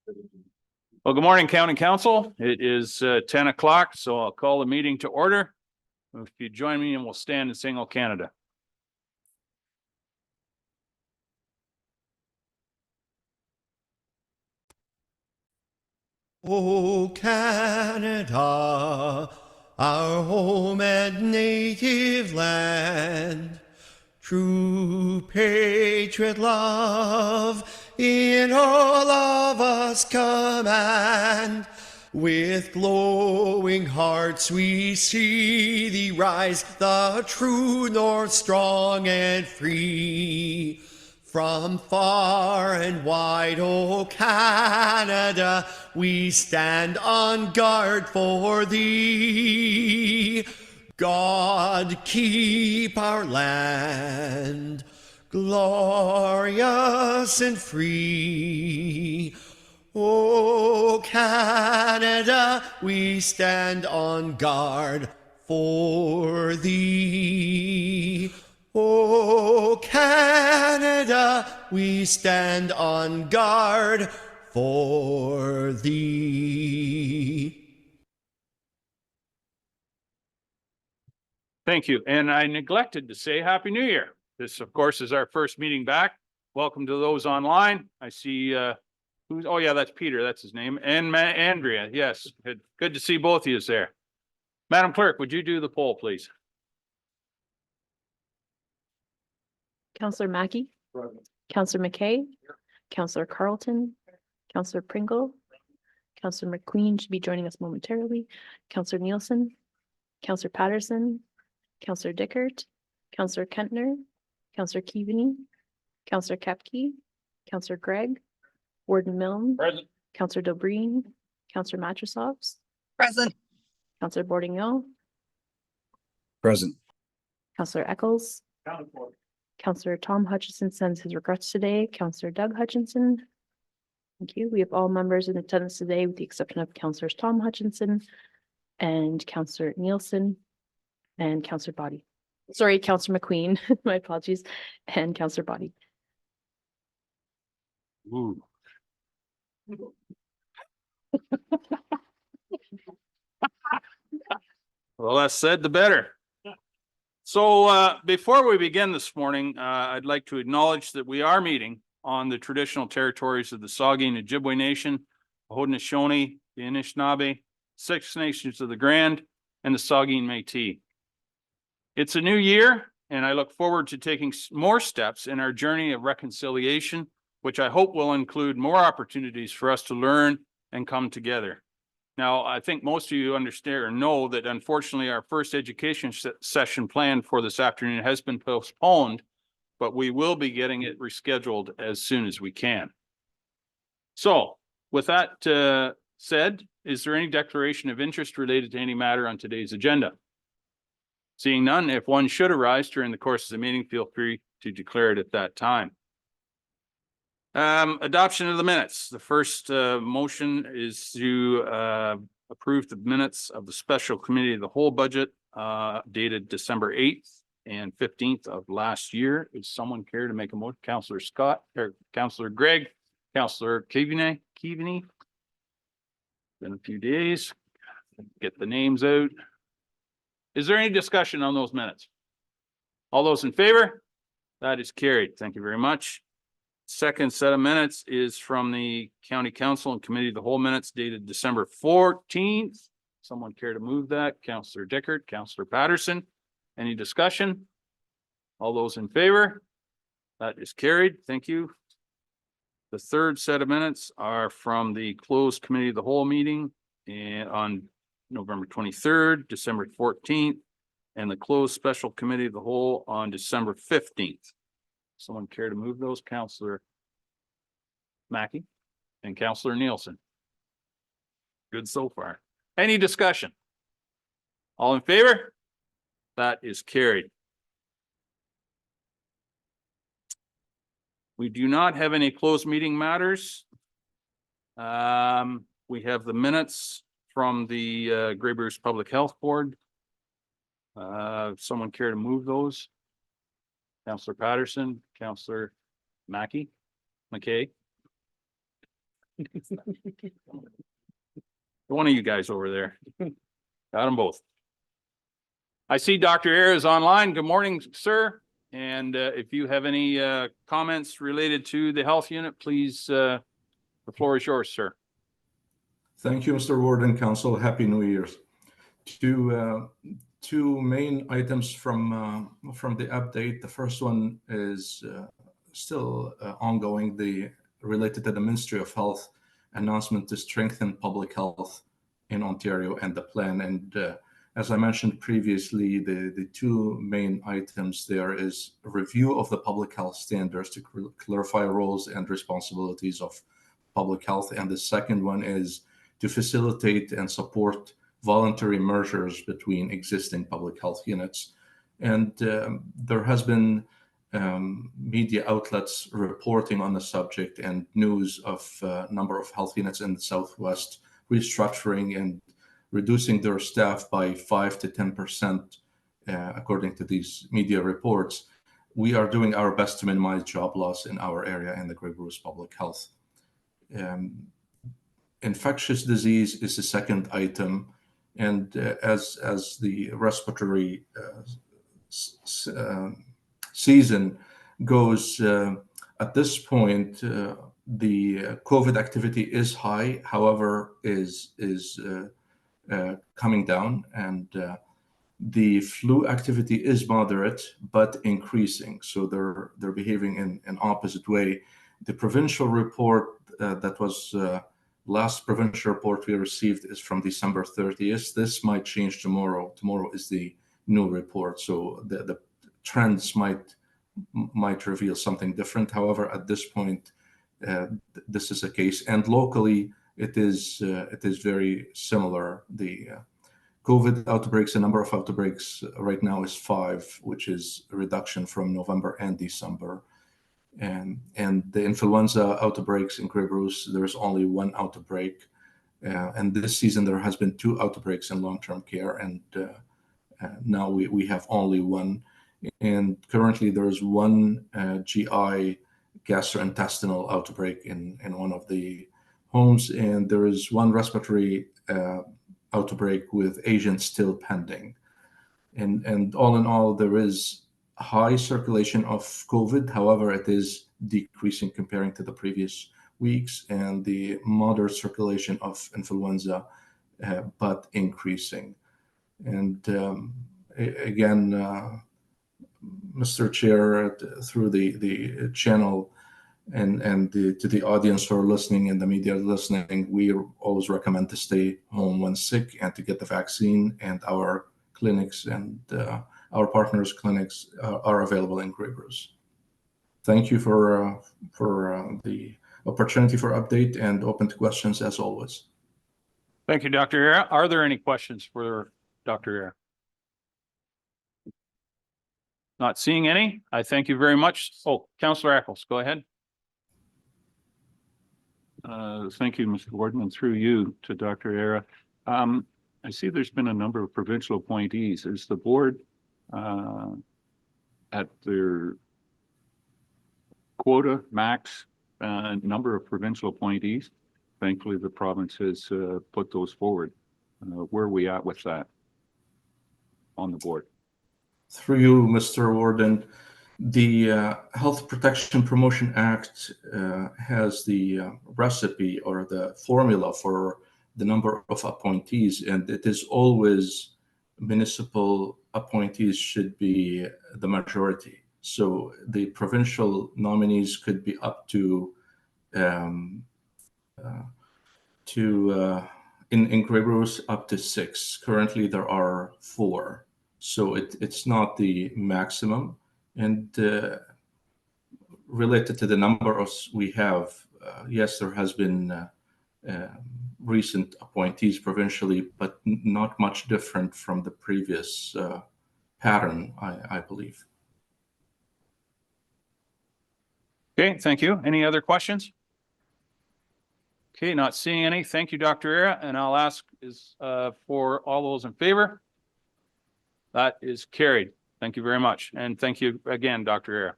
Well, good morning, County Council. It is 10 o'clock, so I'll call the meeting to order. If you join me, and we'll stand and sing "O Canada." O Canada, our home and native land, true patriot love in all of us command. With glowing hearts we see thee rise, the true north, strong and free. From far and wide, O Canada, we stand on guard for thee. God keep our land glorious and free. O Canada, we stand on guard for thee. O Canada, we stand on guard for thee. Thank you. And I neglected to say Happy New Year. This, of course, is our first meeting back. Welcome to those online. I see oh yeah, that's Peter, that's his name. And Andrea, yes. Good to see both of you there. Madam Clerk, would you do the poll, please? Councillor Mackey, Councillor McKay, Councillor Carlton, Councillor Pringle, Councillor McQueen should be joining us momentarily, Councillor Nielsen, Councillor Patterson, Councillor Dickert, Councillor Kentner, Councillor Keaveney, Councillor Kepke, Councillor Gregg, Warden Milne, Present. Councillor Dobreen, Councillor Matrosovs, Present. Councillor Bourdignon, Present. Councillor Eccles, Councillor Tom Hutchinson sends his regrets today. Councillor Doug Hutchinson. Thank you. We have all members in attendance today with the exception of Councillors Tom Hutchinson and Councillor Nielsen and Councillor Body. Sorry, Councillor McQueen. My apologies. And Councillor Body. Ooh. The less said, the better. So before we begin this morning, I'd like to acknowledge that we are meeting on the traditional territories of the Saugeen Ojibwe Nation, the Haudenosaunee, the Anishinaabe, Six Nations of the Grand, and the Saugeen Métis. It's a new year, and I look forward to taking more steps in our journey of reconciliation, which I hope will include more opportunities for us to learn and come together. Now, I think most of you understand or know that unfortunately our first education session planned for this afternoon has been postponed, but we will be getting it rescheduled as soon as we can. So with that said, is there any declaration of interest related to any matter on today's agenda? Seeing none, if one should arise during the course of the meeting, feel free to declare it at that time. Adoption of the minutes. The first motion is to approve the minutes of the special committee of the whole budget dated December 8th and 15th of last year. Is someone care to make a motion? Councillor Scott or Councillor Gregg, Councillor Keaveney. Been a few days. Get the names out. Is there any discussion on those minutes? All those in favor? That is carried. Thank you very much. Second set of minutes is from the County Council and Committee of the Whole minutes dated December 14th. Someone care to move that? Councillor Dickert, Councillor Patterson. Any discussion? All those in favor? That is carried. Thank you. The third set of minutes are from the closed Committee of the Whole meeting and on November 23rd, December 14th, and the closed Special Committee of the Whole on December 15th. Someone care to move those? Councillor Mackey and Councillor Nielsen. Good so far. Any discussion? All in favor? That is carried. We do not have any closed meeting matters. We have the minutes from the Grey Bruce Public Health Board. Someone care to move those? Councillor Patterson, Councillor McKay. One of you guys over there. Got them both. I see Dr. Ayers is online. Good morning, sir. And if you have any comments related to the health unit, please, the floor is yours, sir. Thank you, Mr. Warden, Council. Happy New Year's. Two main items from the update. The first one is still ongoing, related to the Ministry of Health announcement to strengthen public health in Ontario and the plan. And as I mentioned previously, the two main items there is a review of the public health standards to clarify roles and responsibilities of public health. And the second one is to facilitate and support voluntary mergers between existing public health units. And there has been media outlets reporting on the subject and news of a number of health units in the Southwest restructuring and reducing their staff by 5 to 10%, according to these media reports. We are doing our best to minimize job loss in our area in the Grey Bruce Public Health. Infectious disease is the second item, and as the respiratory season goes, at this point, the COVID activity is high, however, is coming down, and the flu activity is moderate but increasing. So they're behaving in opposite way. The provincial report that was last provincial report we received is from December 30th. This might change tomorrow. Tomorrow is the new report, so the trends might reveal something different. However, at this point, this is the case, and locally it is very similar. The COVID outbreaks, the number of outbreaks right now is 5, which is a reduction from November and December. And the influenza outbreaks in Grey Bruce, there's only 1 outbreak. And this season there has been 2 outbreaks in long-term care, and now we have only 1. And currently there's 1 GI gastrointestinal outbreak in one of the homes, and there is 1 respiratory outbreak with agents still pending. And all in all, there is high circulation of COVID. However, it is decreasing comparing to the previous weeks, and the moderate circulation of influenza, but increasing. And again, Mr. Chair, through the channel and to the audience who are listening and the media listening, we always recommend to stay home when sick and to get the vaccine. And our clinics and our partners' clinics are available in Grey Bruce. Thank you for the opportunity for update, and open to questions as always. Thank you, Dr. Era. Are there any questions for Dr. Era? Not seeing any. I thank you very much. Oh, Councillor Eccles, go ahead. Thank you, Mr. Warden, and through you to Dr. Era. I see there's been a number of provincial appointees. Is the board at their quota max number of provincial appointees? Thankfully, the province has put those forward. Where are we at with that on the board? Through you, Mr. Warden, the Health Protection Promotion Act has the recipe or the formula for the number of appointees, and it is always municipal appointees should be the majority. So the provincial nominees could be up to in Grey Bruce up to 6. Currently, there are 4. So it's not the maximum. And related to the number of we have, yes, there has been recent appointees provincially, but not much different from the previous pattern, I believe. Okay, thank you. Any other questions? Okay, not seeing any. Thank you, Dr. Era. And I'll ask for all those in favor. That is carried. Thank you very much. And thank you again, Dr. Era.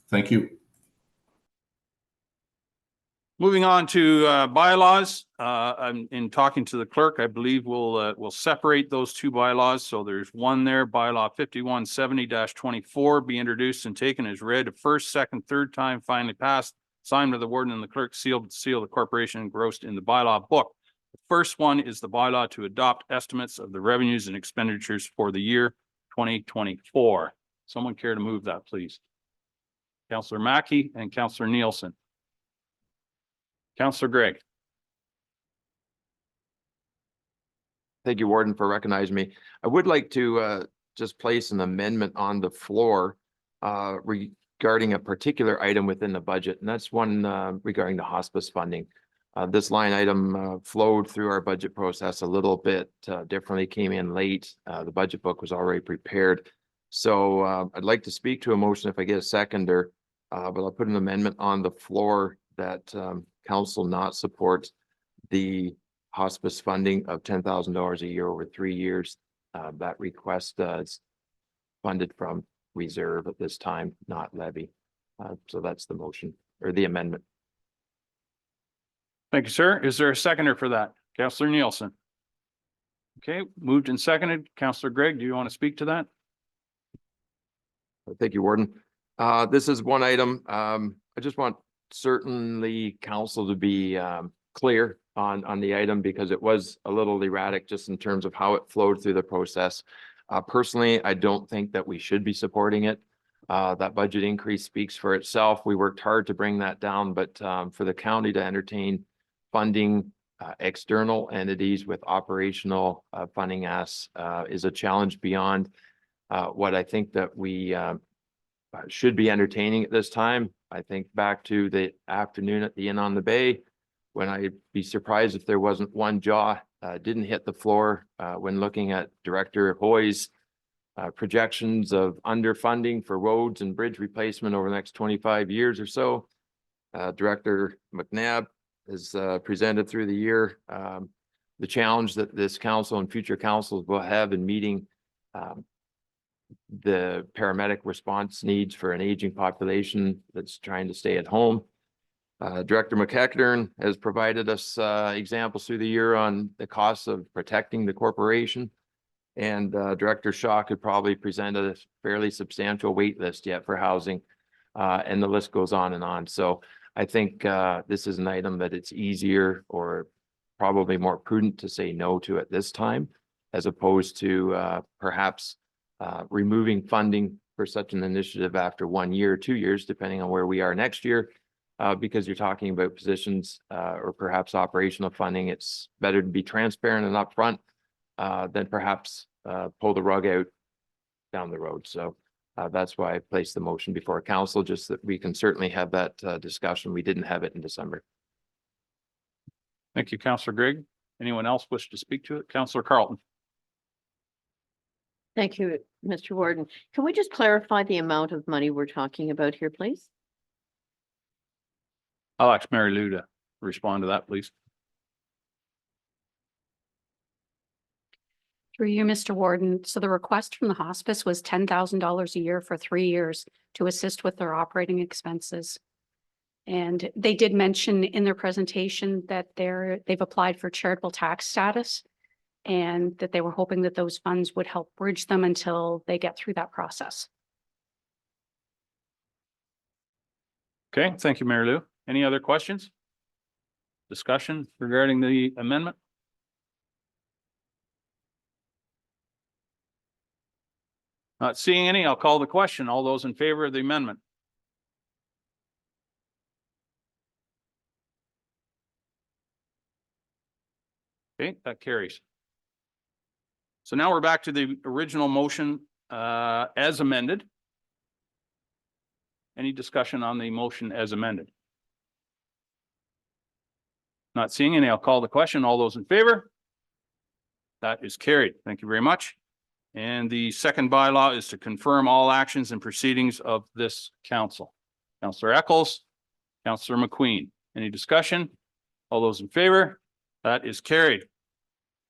Thank you. Moving on to bylaws, I'm in talking to the clerk, I believe we'll separate those two bylaws. So there's one there, bylaw 5170-24 be introduced and taken as read a first, second, third time, finally passed, signed by the warden and the clerk, sealed with the seal of the corporation, engrossed in the bylaw book. The first one is the bylaw to adopt estimates of the revenues and expenditures for the year 2024. Someone care to move that, please? Councillor Mackey and Councillor Nielsen. Councillor Gregg. Thank you, Warden, for recognizing me. I would like to just place an amendment on the floor regarding a particular item within the budget, and that's one regarding the hospice funding. This line item flowed through our budget process a little bit differently, came in late. The budget book was already prepared. So I'd like to speak to a motion if I get a seconder, but I'll put an amendment on the floor that council not support the hospice funding of $10,000 a year over 3 years. That request is funded from reserve at this time, not levy. So that's the motion or the amendment. Thank you, sir. Is there a seconder for that? Councillor Nielsen. Okay, moved and seconded. Councillor Gregg, do you want to speak to that? Thank you, Warden. This is one item. I just want certainly council to be clear on the item because it was a little erratic just in terms of how it flowed through the process. Personally, I don't think that we should be supporting it. That budget increase speaks for itself. We worked hard to bring that down, but for the county to entertain funding external entities with operational funding asks is a challenge beyond what I think that we should be entertaining at this time. I think back to the afternoon at the Inn on the Bay, when I'd be surprised if there wasn't one jaw didn't hit the floor when looking at Director Hoy's projections of underfunding for roads and bridge replacement over the next 25 years or so. Director McNabb has presented through the year the challenge that this council and future councils will have in meeting the paramedic response needs for an aging population that's trying to stay at home. Director McEachern has provided us examples through the year on the costs of protecting the corporation. And Director Shaw could probably present a fairly substantial wait list yet for housing. And the list goes on and on. So I think this is an item that it's easier or probably more prudent to say no to at this time, as opposed to perhaps removing funding for such an initiative after 1 year, 2 years, depending on where we are next year, because you're talking about positions or perhaps operational funding. It's better to be transparent and upfront than perhaps pull the rug out down the road. So that's why I placed the motion before council, just that we can certainly have that discussion. We didn't have it in December. Thank you, Councillor Gregg. Anyone else wish to speak to it? Councillor Carlton. Thank you, Mr. Warden. Can we just clarify the amount of money we're talking about here, please? I'll ask Mary Lou to respond to that, please. Through you, Mr. Warden. So the request from the hospice was $10,000 a year for 3 years to assist with their operating expenses. And they did mention in their presentation that they've applied for charitable tax status and that they were hoping that those funds would help bridge them until they get through that process. Okay, thank you, Mary Lou. Any other questions? Discussion regarding the amendment? Not seeing any, I'll call the question. All those in favor of the amendment? Okay, that carries. So now we're back to the original motion as amended. Any discussion on the motion as amended? Not seeing any, I'll call the question. All those in favor? That is carried. Thank you very much. And the second bylaw is to confirm all actions and proceedings of this council. Councillor Eccles, Councillor McQueen. Any discussion? All those in favor? That is carried.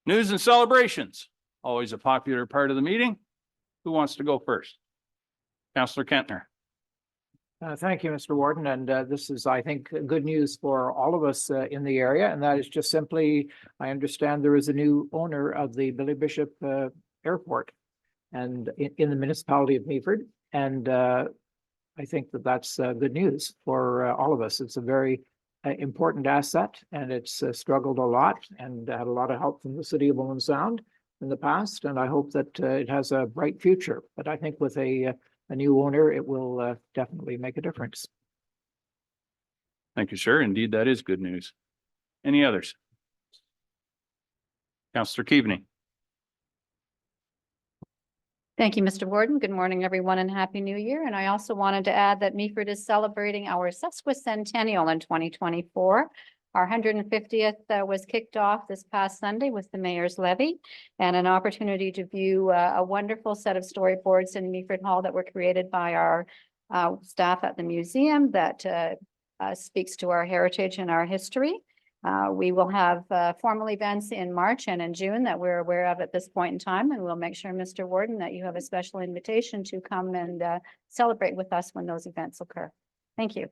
News and celebrations. Always a popular part of the meeting. Who wants to go first? Councillor Kentner. Thank you, Mr. Warden, and this is, I think, good news for all of us in the area, and that is just simply, I understand there is a new owner of the Billy Bishop Airport and in the municipality of Meaford, and I think that that's good news for all of us. It's a very important asset, and it's struggled a lot and had a lot of help from the city of Owen Sound in the past, and I hope that it has a bright future. But I think with a new owner, it will definitely make a difference. Thank you, sir. Indeed, that is good news. Any others? Councillor Keaveney. Thank you, Mr. Warden. Good morning, everyone, and Happy New Year. And I also wanted to add that Meaford is celebrating our sesquicentennial in 2024. Our 150th was kicked off this past Sunday with the Mayor's Levy and an opportunity to view a wonderful set of storyboards in Meaford Hall that were created by our staff at the museum that speaks to our heritage and our history. We will have formal events in March and in June that we're aware of at this point in time, and we'll make sure, Mr. Warden, that you have a special invitation to come and celebrate with us when those events occur. Thank you.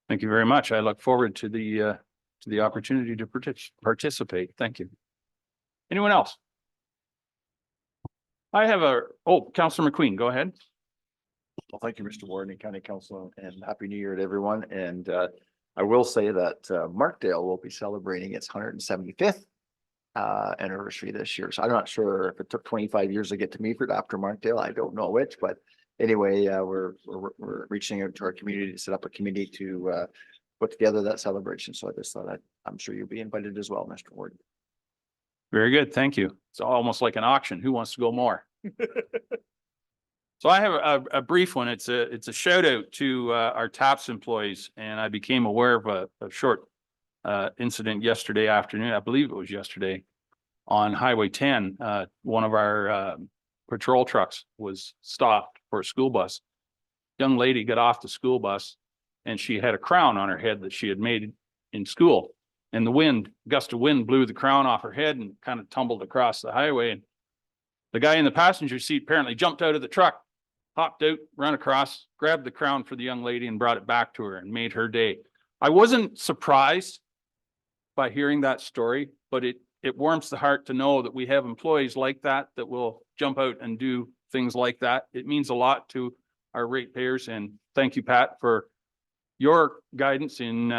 Thank you very much. I look forward to the opportunity to participate. Thank you. Anyone else? I have Councillor McQueen, go ahead. Well, thank you, Mr. Warden and County Council, and Happy New Year to everyone. And I will say that Markdale will be celebrating its 175th anniversary this year. So I'm not sure if it took 25 years to get to Meaford after Markdale. I don't know which, but anyway, we're reaching out to our community to set up a committee to put together that celebration. So I just thought I'm sure you'll be invited as well, Mr. Warden. Very good. Thank you. It's almost like an auction. Who wants to go more? So I have a brief one. It's a shout out to our TAPS employees, and I became aware of a short incident yesterday afternoon. I believe it was yesterday on Highway 10. One of our patrol trucks was stopped for a school bus. Young lady got off the school bus, and she had a crown on her head that she had made in school. And the gust of wind blew the crown off her head and kind of tumbled across the highway. And the guy in the passenger seat apparently jumped out of the truck, hopped out, ran across, grabbed the crown for the young lady and brought it back to her and made her day. I wasn't surprised by hearing that story, but it warms the heart to know that we have employees like that will jump out and do things like that. It means a lot to our ratepayers, and thank you, Pat, for your guidance and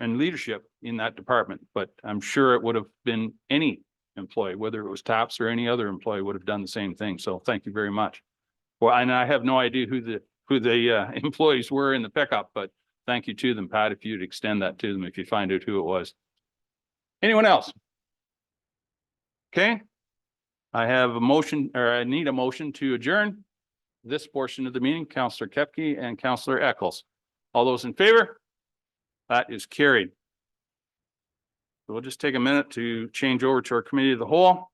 leadership in that department. But I'm sure it would have been any employee, whether it was TAPS or any other employee, would have done the same thing. So thank you very much. Well, and I have no idea who the employees were in the pickup, but thank you to them, Pat, if you'd extend that to them if you find out who it was. Anyone else? Okay. I have a motion, or I need a motion to adjourn this portion of the meeting. Councillor Kepke and Councillor Eccles. All those in favor? That is carried. So we'll just take a minute to change over to our committee of the whole.